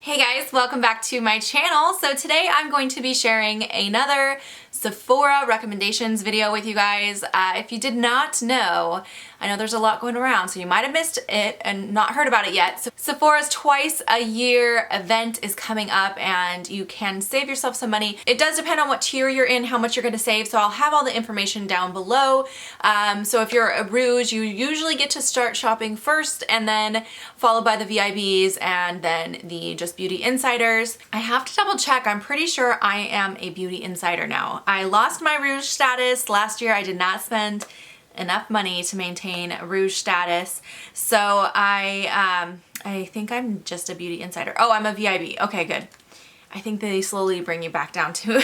Hey guys, welcome back to my channel. So today I'm going to be sharing another Sephora recommendations video with you guys. If you did not know, I know there's a lot going around, so you might have missed it and not heard about it yet. So Sephora's twice a year event is coming up and you can save yourself some money. It does depend on what tier you're in, how much you're gonna save, so I'll have all the information down below. So if you're a Rouge, you usually get to start shopping first and then followed by the VIBs and then the Just Beauty Insiders. I have to double check, I'm pretty sure I am a Beauty Insider now. I lost my Rouge status last year. I did not spend enough money to maintain Rouge status. So I think I'm just a Beauty Insider. Oh, I'm a VIB. Okay, good. I think they slowly bring you back down to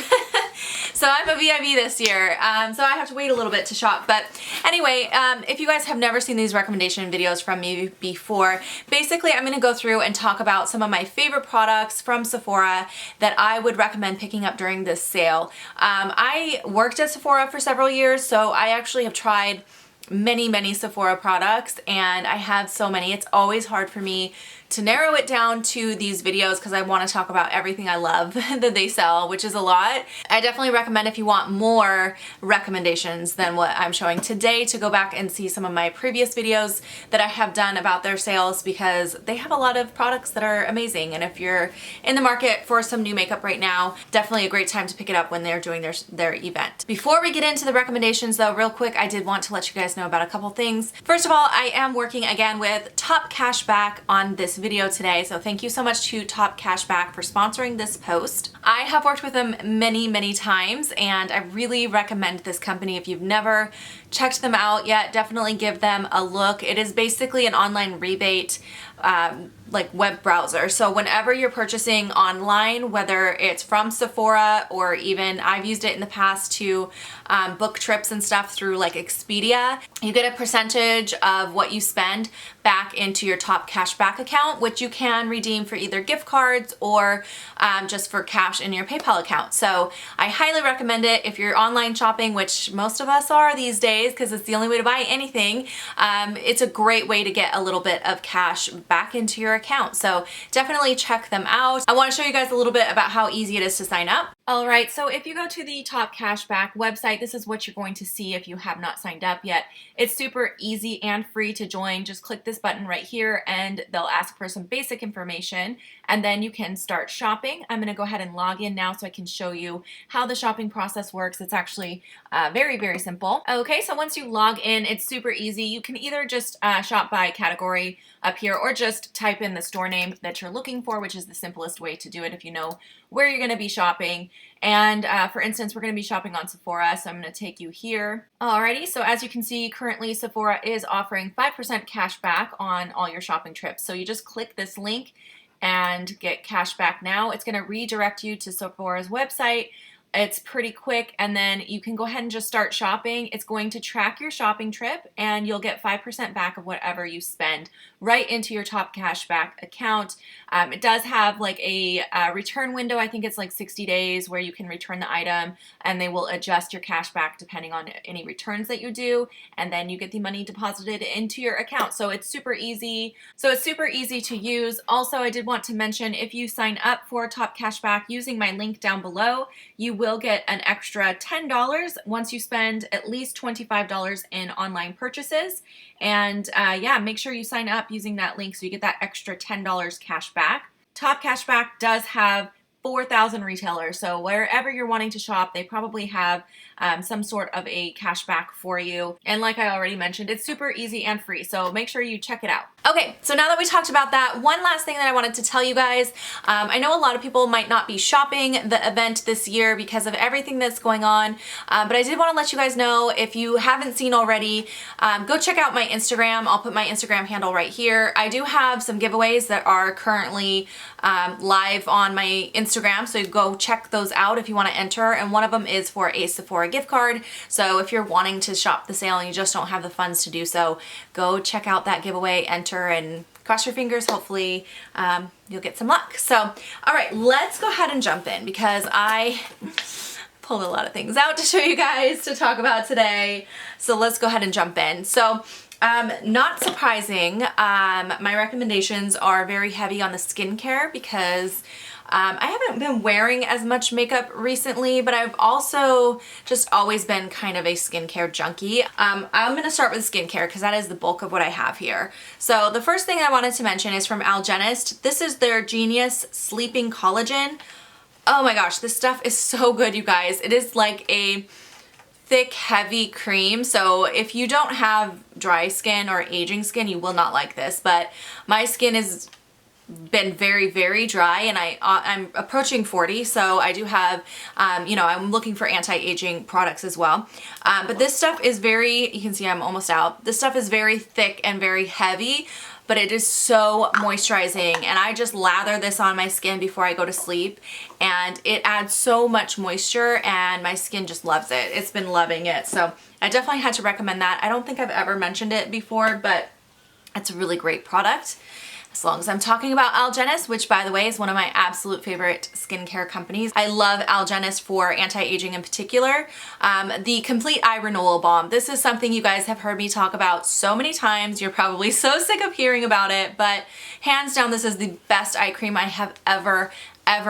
So I'm a VIB this year, so I have to wait a little bit to shop. But anyway, if you guys have never seen these recommendation videos from me before, basically I'm going to go through and talk about some of my favorite products from Sephora that I would recommend picking up during this sale. I worked at Sephora for several years, so I actually have tried many Sephora products, and I have so many. It's always hard for me to narrow it down to these videos because I want to talk about everything I love that they sell, which is a lot. I definitely recommend, if you want more recommendations than what I'm showing today, to go back and see some of my previous videos that I have done about their sales, because they have a lot of products that are amazing. And if you're in the market for some new makeup right now, definitely a great time to pick it up when they're doing their event. Before we get into the recommendations though, real quick, I did want to let you guys know about a couple things. First of all, I am working again with Top Cashback on this video today, so thank you so much to Top Cashback for sponsoring this post. I have worked with them many times, and I really recommend this company. If you've never checked them out yet, definitely give them a look. It is basically an online rebate like web browser. So whenever you're purchasing online, whether it's from Sephora or even I've used it in the past to book trips and stuff through like Expedia, you get a percentage of what you spend back into your Top Cashback account, which you can redeem for either gift cards or just for cash in your PayPal account. So I highly recommend it if you're online shopping, which most of us are these days because it's the only way to buy anything. It's a great way to get a little bit of cash back into your account. So definitely check them out. I want to show you guys a little bit about how easy it is to sign up. All right, so if you go to the Top Cashback website, this is what you're going to see if you have not signed up yet. It's super easy and free to join. Just click this button right here and they'll ask for some basic information and then you can start shopping. I'm gonna go ahead and log in now so I can show you how the shopping process works. It's actually very simple. Okay, so once you log in, it's super easy. You can either just shop by category up here or just type in the store name that you're looking for, which is the simplest way to do it if you know where you're gonna be shopping. And for instance, we're gonna be shopping on Sephora, so I'm gonna take you here. Alrighty, so as you can see, currently Sephora is offering 5% cash back on all your shopping trips. So you just click this link and get cash back now. It's gonna redirect you to Sephora's website. It's pretty quick, and then you can go ahead and just start shopping. It's going to track your shopping trip and you'll get 5% back of whatever you spend right into your Top Cashback account. It does have like a return window. I think it's like 60 days where you can return the item and they will adjust your cash back depending on any returns that you do, and then you get the money deposited into your account. So it's super easy. To use. Also, I did want to mention, if you sign up for Top Cashback using my link down below, you will get an extra $10 once you spend at least $25 in online purchases. And yeah, make sure you sign up using that link so you get that extra $10 cash back. Top Cashback does have 4,000 retailers, so wherever you're wanting to shop, they probably have some sort of a cashback for you. And like I already mentioned, it's super easy and free, so make sure you check it out. Okay, so now that we talked about that, one last thing that I wanted to tell you guys. I know a lot of people might not be shopping the event this year because of everything that's going on, but I did want to let you guys know, if you haven't seen already, go check out my Instagram. I'll put my Instagram handle right here. I do have some giveaways that are currently live on my Instagram, so go check those out if you want to enter, and one of them is for a Sephora gift card. So if you're wanting to shop the sale and you just don't have the funds to do so, go check out that giveaway, enter, and cross your fingers, hopefully you'll get some luck. So all right, let's go ahead and jump in because I pulled a lot of things out to show you guys to talk about today. So let's go ahead and jump in. So Not surprising, my recommendations are very heavy on the skincare because I haven't been wearing as much makeup recently, but I've also just always been kind of a skincare junkie. I'm gonna start with skincare because that is the bulk of what I have here. So the first thing I wanted to mention is from Algenist. This is their Genius Sleeping Collagen. Oh my gosh, this stuff is so good, you guys. It is like a thick, heavy cream. So if you don't have dry skin or aging skin, you will not like this. But my skin has been very, very dry, and I'm approaching 40, so I do have, you know, I'm looking for anti-aging products as well. But this stuff is very, you can see I'm almost out. This stuff is very thick and very heavy, but it is so moisturizing, and I just lather this on my skin before I go to sleep, and it adds so much moisture, and my skin just loves it. It's been loving it, so I definitely had to recommend that. I don't think I've ever mentioned it before, but it's a really great product. As long as I'm talking about Algenist, which by the way is one of my absolute favorite skincare companies. I love Algenist for anti-aging in particular. The Complete Eye Renewal Balm. This is something you guys have heard me talk about so many times. You're probably so sick of hearing about it, but hands down, this is the best eye cream I have ever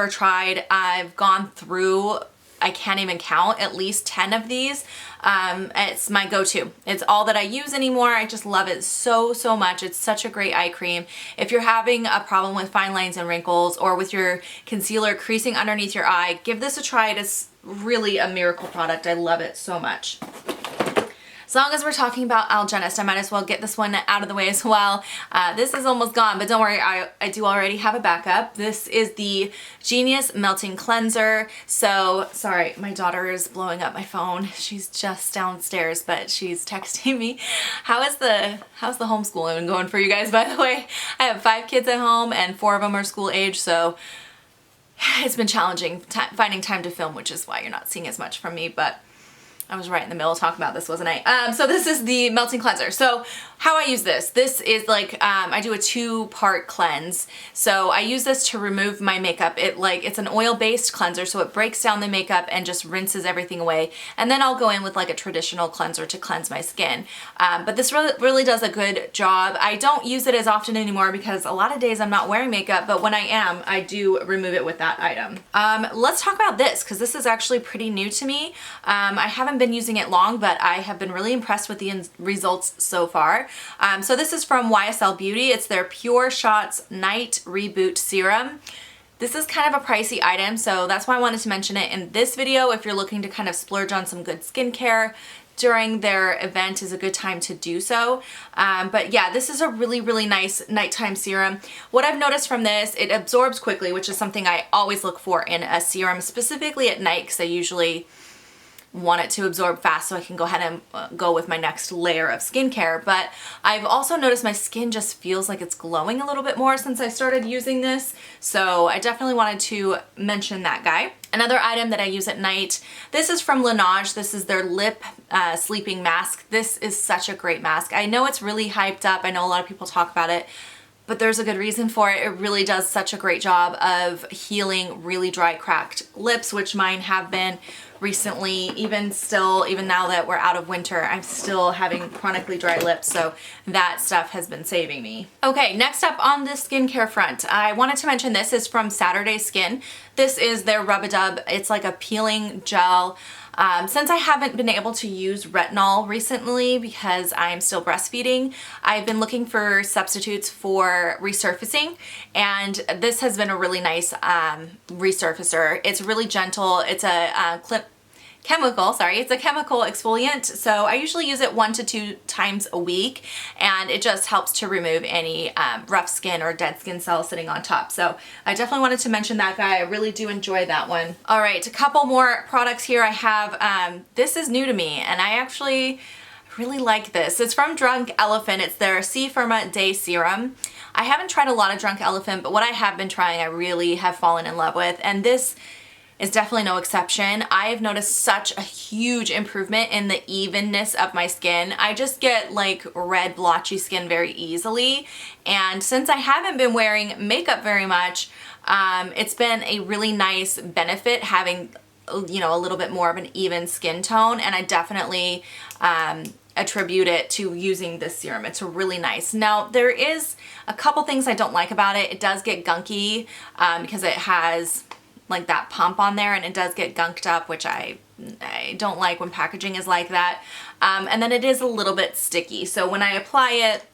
tried. I've gone through, I can't even count, at least 10 of these. It's my go-to. It's all that I use anymore. I just love it so much. It's such a great eye cream. If you're having a problem with fine lines and wrinkles, or with your concealer creasing underneath your eye, give this a try. It is really a miracle product. I love it so much. As long as we're talking about Algenist, I might as well get this one out of the way as well. This is almost gone, but don't worry, I do already have a backup. This is the Genius Melting Cleanser. So, sorry, my daughter is blowing up my phone. She's just downstairs, but she's texting me. How's the homeschooling going for you guys, by the way? I have 5 kids at home, and 4 of them are school age, so it's been challenging finding time to film, which is why you're not seeing as much from me, but I was right in the middle talking about this, wasn't I? So this is the melting cleanser. So how I use this is like, I do a 2-part cleanse. So I use this to remove my makeup. It's an oil-based cleanser, so it breaks down the makeup and just rinses everything away. And then I'll go in with like a traditional cleanser to cleanse my skin. But this really does a good job. I don't use it as often anymore because a lot of days I'm not wearing makeup, but when I am, I do remove it with that item. Let's talk about this, because this is actually pretty new to me. I haven't been using it long, but I have been really impressed with the results so far. So this is from YSL Beauty. It's their Pure Shots Night Reboot Serum. This is kind of a pricey item, so that's why I wanted to mention it in this video. If you're looking to kind of splurge on some good skincare during their event, is a good time to do so. But yeah, this is a really nice nighttime serum. What I've noticed from this, it absorbs quickly, which is something I always look for in a serum, specifically at night, because I usually want it to absorb fast so I can go ahead and go with my next layer of skincare. But I've also noticed my skin just feels like it's glowing a little bit more since I started using this. So I definitely wanted to mention that guy. Another item that I use at night, this is from Laneige. This is their lip sleeping mask. This is such a great mask. I know it's really hyped up. I know a lot of people talk about it, but there's a good reason for it. It really does such a great job of healing really dry, cracked lips, which mine have been recently. Even now that we're out of winter, I'm still having chronically dry lips, so that stuff has been saving me. Okay, next up on the skincare front, I wanted to mention this is from Saturday Skin. This is their Rub-a-Dub. It's like a peeling gel. Since I haven't been able to use retinol recently because I'm still breastfeeding, I've been looking for substitutes for resurfacing, and this has been a really nice resurfacer. It's really gentle. It's a chemical exfoliant, so I usually use it 1 to 2 times a week, and it just helps to remove any rough skin or dead skin cells sitting on top. So I definitely wanted to mention that guy. I really do enjoy that one. All right, a couple more products here I have. This is new to me, and I actually really like this. It's from Drunk Elephant. It's their C Firma Day Serum. I haven't tried a lot of Drunk Elephant, but what I have been trying I really have fallen in love with, and this is definitely no exception. I have noticed such a huge improvement in the evenness of my skin. I just get like red blotchy skin very easily, and since I haven't been wearing makeup very much, it's been a really nice benefit having, you know, a little bit more of an even skin tone, and I definitely attribute it to using this serum. It's really nice. Now, there is a couple things I don't like about it. It does get gunky because it has like that pump on there, and it does get gunked up, which I don't like when packaging is like that. And then it is a little bit sticky. So when I apply it,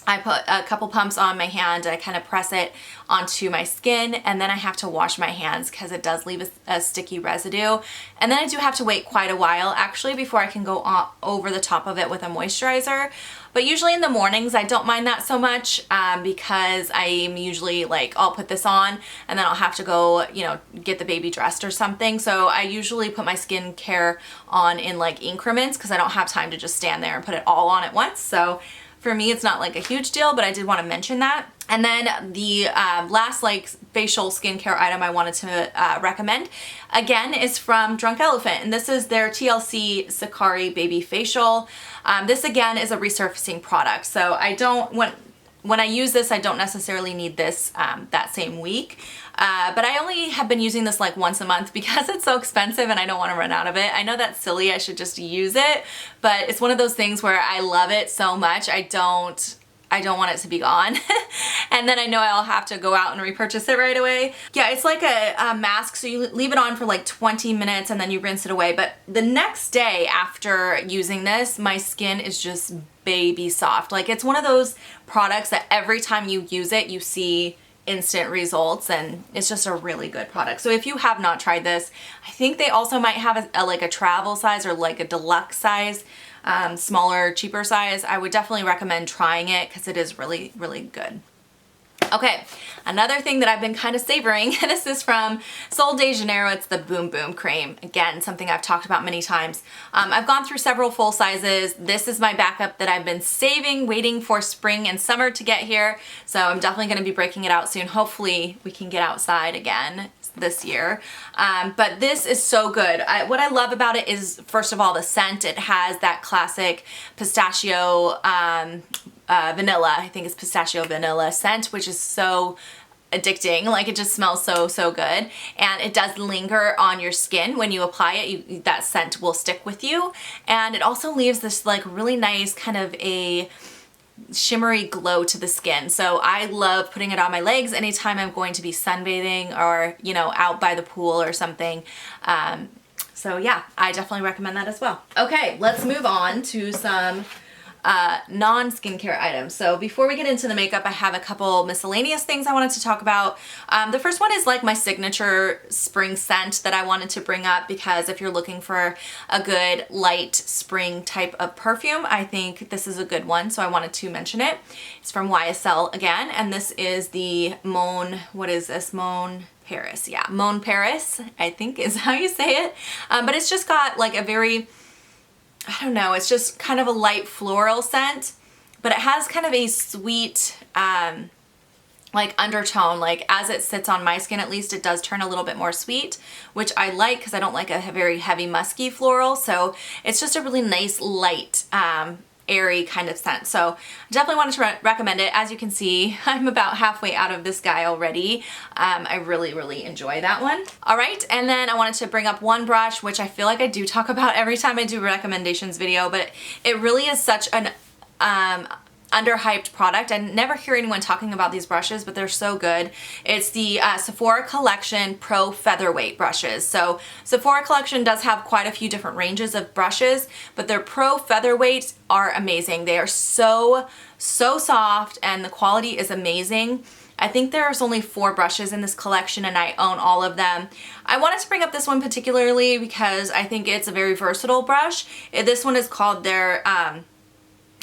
I put a couple pumps on my hand, I kind of press it onto my skin, and then I have to wash my hands because it does leave a sticky residue. And then I do have to wait quite a while actually before I can go over the top of it with a moisturizer. But usually in the mornings I don't mind that so much because I'm usually like, I'll put this on and then I'll have to go, you know, get the baby dressed or something. So I usually put my skincare on in like increments because I don't have time to just stand there and put it all on at once. So for me, it's not like a huge deal, but I did want to mention that. And then the last like facial skincare item I wanted to recommend, again, is from Drunk Elephant. And this is their TLC Sakari Baby Facial. This again is a resurfacing product. So I don't, when I use this, I don't necessarily need this that same week. But I only have been using this like once a month because it's so expensive and I don't want to run out of it. I know that's silly, I should just use it, but it's one of those things where I love it so much, I don't want it to be gone. And then I know I'll have to go out and repurchase it right away. Yeah, it's like a mask, so you leave it on for like 20 minutes and then you rinse it away. But the next day after using this, my skin is just baby soft. Like, it's one of those products that every time you use it, you see instant results, and it's just a really good product. So if you have not tried this, I think they also might have like a travel size or like a deluxe size, smaller, cheaper size. I would definitely recommend trying it because it is really, really good. Okay, another thing that I've been kind of savoring, this is from Sol de Janeiro. It's the Boom Boom Cream. Again, something I've talked about many times. I've gone through several full sizes. This is my backup that I've been saving, waiting for spring and summer to get here. So I'm definitely going to be breaking it out soon. Hopefully we can get outside again this year. But this is so good. What I love about it is, first of all, the scent. It has that classic pistachio vanilla, I think it's pistachio vanilla scent, which is so addicting. Like, it just smells so, so good. And it does linger on your skin. When you apply it, that scent will stick with you. And it also leaves this like really nice kind of a shimmery glow to the skin. So I love putting it on my legs anytime I'm going to be sunbathing or, you know, out by the pool or something. So yeah, I definitely recommend that as well. Okay, let's move on to some non-skincare items. So before we get into the makeup, I have a couple miscellaneous things I wanted to talk about. The first one is like my signature spring scent that I wanted to bring up, because if you're looking for a good light spring type of perfume, I think this is a good one. So I wanted to mention it. It's from YSL again, and this is the Mon, what is this? Mon Paris. Yeah, Mon Paris, I think is how you say it. But it's just got like a very, I don't know, it's just kind of a light floral scent, but it has kind of a sweet like undertone. Like, as it sits on my skin, at least, it does turn a little bit more sweet, which I like because I don't like a very heavy musky floral. So it's just a really nice light airy kind of scent. So I definitely wanted to recommend it. As you can see, I'm about halfway out of this guy already. I really, really enjoy that one. All right, and then I wanted to bring up one brush, which I feel like I do talk about every time I do a recommendations video, but it really is such an underhyped product. I never hear anyone talking about these brushes, but they're so good. It's the Sephora Collection Pro Featherweight brushes. So Sephora Collection does have quite a few different ranges of brushes, but their Pro Featherweights are amazing. They are so, so soft, and the quality is amazing. I think there's only 4 brushes in this collection, and I own all of them. I wanted to bring up this one particularly because I think it's a very versatile brush. This one is called their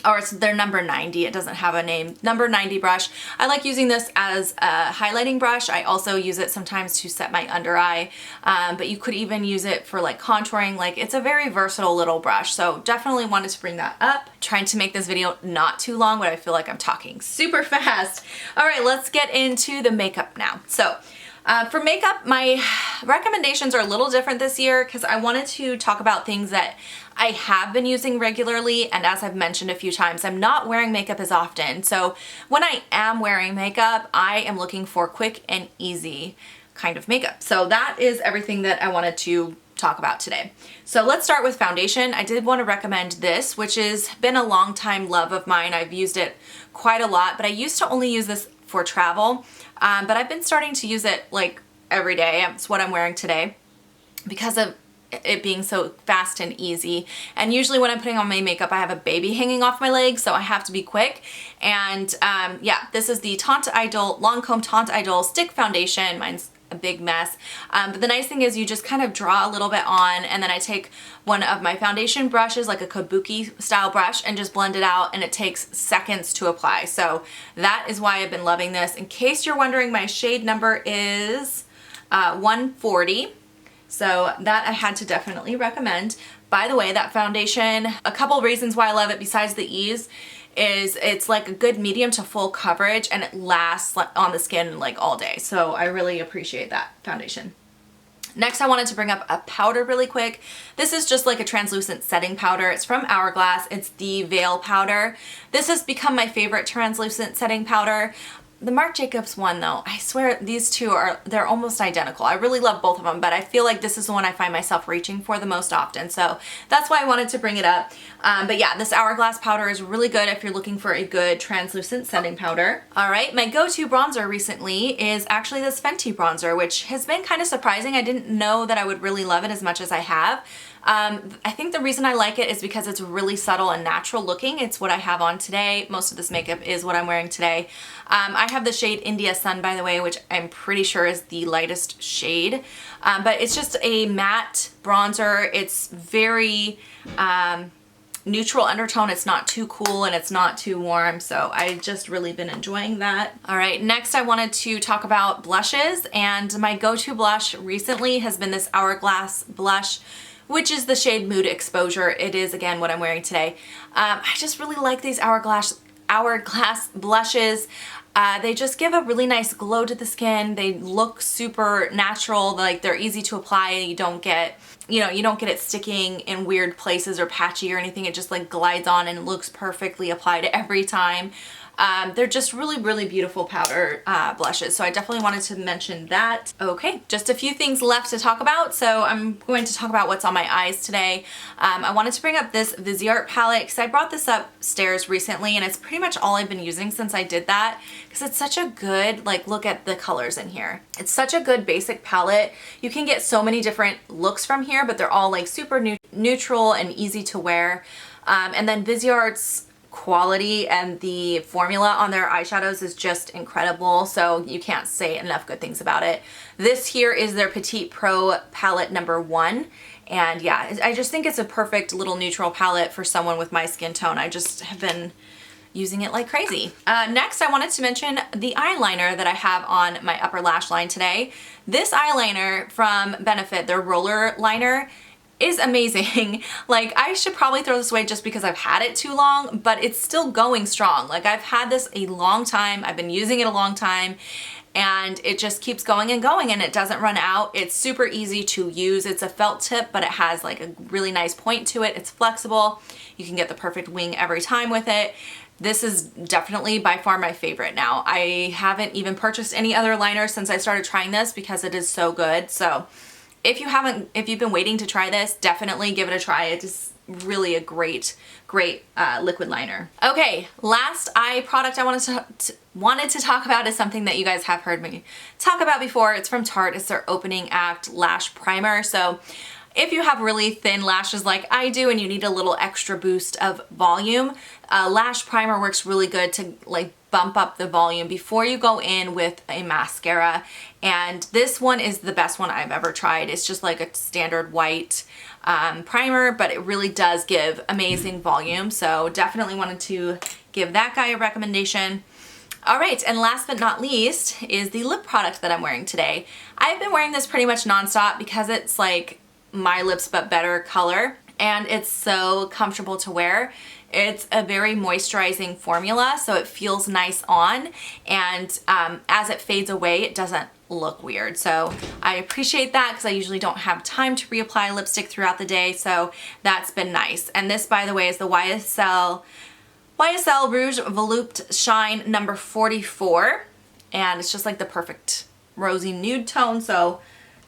or it's their number 90. It doesn't have a name. Number 90 brush. I like using this as a highlighting brush. I also use it sometimes to set my under eye, but you could even use it for like contouring. Like, it's a very versatile little brush. So definitely wanted to bring that up. Trying to make this video not too long, but I feel like I'm talking super fast. All right, let's get into the makeup now. So for makeup, my recommendations are a little different this year because I wanted to talk about things that I have been using regularly, and as I've mentioned a few times, I'm not wearing makeup as often. So when I am wearing makeup, I am looking for quick and easy kind of makeup. So that is everything that I wanted to talk about today. So let's start with foundation. I did want to recommend this, which has been a long time love of mine. I've used it quite a lot, but I used to only use this for travel, but I've been starting to use it like every day. It's what I'm wearing today because of it being so fast and easy. And usually when I'm putting on my makeup, I have a baby hanging off my legs, so I have to be quick. And yeah, this is the Tante Idol Lancome Tante Idol Stick Foundation. Mine's a big mess. But the nice thing is you just kind of draw a little bit on, and then I take one of my foundation brushes, like a kabuki style brush, and just blend it out, and it takes seconds to apply. So that is why I've been loving this. In case you're wondering, my shade number is 140. So that I had to definitely recommend. By the way, that foundation, a couple reasons why I love it besides the ease is it's like a good medium to full coverage, and it lasts on the skin like all day. So I really appreciate that foundation. Next, I wanted to bring up a powder really quick. This is just like a translucent setting powder. It's from Hourglass. It's the Veil powder. This has become my favorite translucent setting powder. The Marc Jacobs one though, I swear these two they're almost identical. I really love both of them, but I feel like this is the one I find myself reaching for the most often. So that's why I wanted to bring it up. But yeah, this Hourglass powder is really good if you're looking for a good translucent setting powder. All right, my go-to bronzer recently is actually this Fenty bronzer, which has been kind of surprising. I didn't know that I would really love it as much as I have. I think the reason I like it is because it's really subtle and natural looking. It's what I have on today. Most of this makeup is what I'm wearing today. I have the shade India Sun, by the way, which I'm pretty sure is the lightest shade. But it's just a matte bronzer. It's very neutral undertone. It's not too cool and it's not too warm. So I've just really been enjoying that. All right, next I wanted to talk about blushes, and my go-to blush recently has been this Hourglass blush, which is the shade Mood Exposure. It is, again, what I'm wearing today. I just really like these Hourglass blushes. They just give a really nice glow to the skin. They look super natural, like they're easy to apply. You don't get it sticking in weird places or patchy or anything. It just like glides on and looks perfectly applied every time. They're just really, really beautiful powder blushes. So I definitely wanted to mention that. Okay, just a few things left to talk about. So I'm going to talk about what's on my eyes today. I wanted to bring up this Viseart palette because I brought this upstairs recently, and it's pretty much all I've been using since I did that because it's such a good, like, look at the colors in here. It's such a good basic palette. You can get so many different looks from here, but they're all like super neutral and easy to wear. And then Viseart's quality and the formula on their eyeshadows is just incredible, so you can't say enough good things about it. This here is their Petite Pro palette number 1, and yeah, I just think it's a perfect little neutral palette for someone with my skin tone. I just have been using it like crazy. Next, I wanted to mention the eyeliner that I have on my upper lash line today. This eyeliner from Benefit, their roller liner, is amazing. Like, I should probably throw this away just because I've had it too long, but it's still going strong. Like, I've had this a long time. I've been using it a long time, and it just keeps going and going, and it doesn't run out. It's super easy to use. It's a felt tip, but it has like a really nice point to it. It's flexible. You can get the perfect wing every time with it. This is definitely by far my favorite now. I haven't even purchased any other liner since I started trying this because it is so good. So if you've been waiting to try this, definitely give it a try. It is really a great liquid liner. Okay, last eye product I wanted to talk about is something that you guys have heard me talk about before. It's from Tarte. It's their Opening Act Lash Primer. So if you have really thin lashes like I do and you need a little extra boost of volume, lash primer works really good to like bump up the volume before you go in with a mascara. And this one is the best one I've ever tried. It's just like a standard white primer, but it really does give amazing volume. So definitely wanted to give that guy a recommendation. All right, and last but not least is the lip product that I'm wearing today. I've been wearing this pretty much nonstop because it's like My Lips But Better color, and it's so comfortable to wear. It's a very moisturizing formula, so it feels nice on, and as it fades away, it doesn't look weird. So I appreciate that because I usually don't have time to reapply lipstick throughout the day, so that's been nice. And this, by the way, is the YSL Rouge Volupte Shine number 44, and it's just like the perfect rosy nude tone, so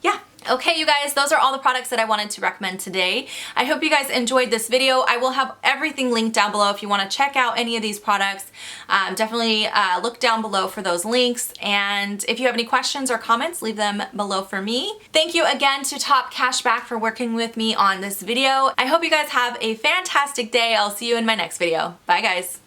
yeah. Okay, you guys, those are all the products that I wanted to recommend today. I hope you guys enjoyed this video. I will have everything linked down below if you want to check out any of these products. Definitely look down below for those links. And if you have any questions or comments, leave them below for me. Thank you again to Top Cashback for working with me on this video. I hope you guys have a fantastic day. I'll see you in my next video. Bye, guys.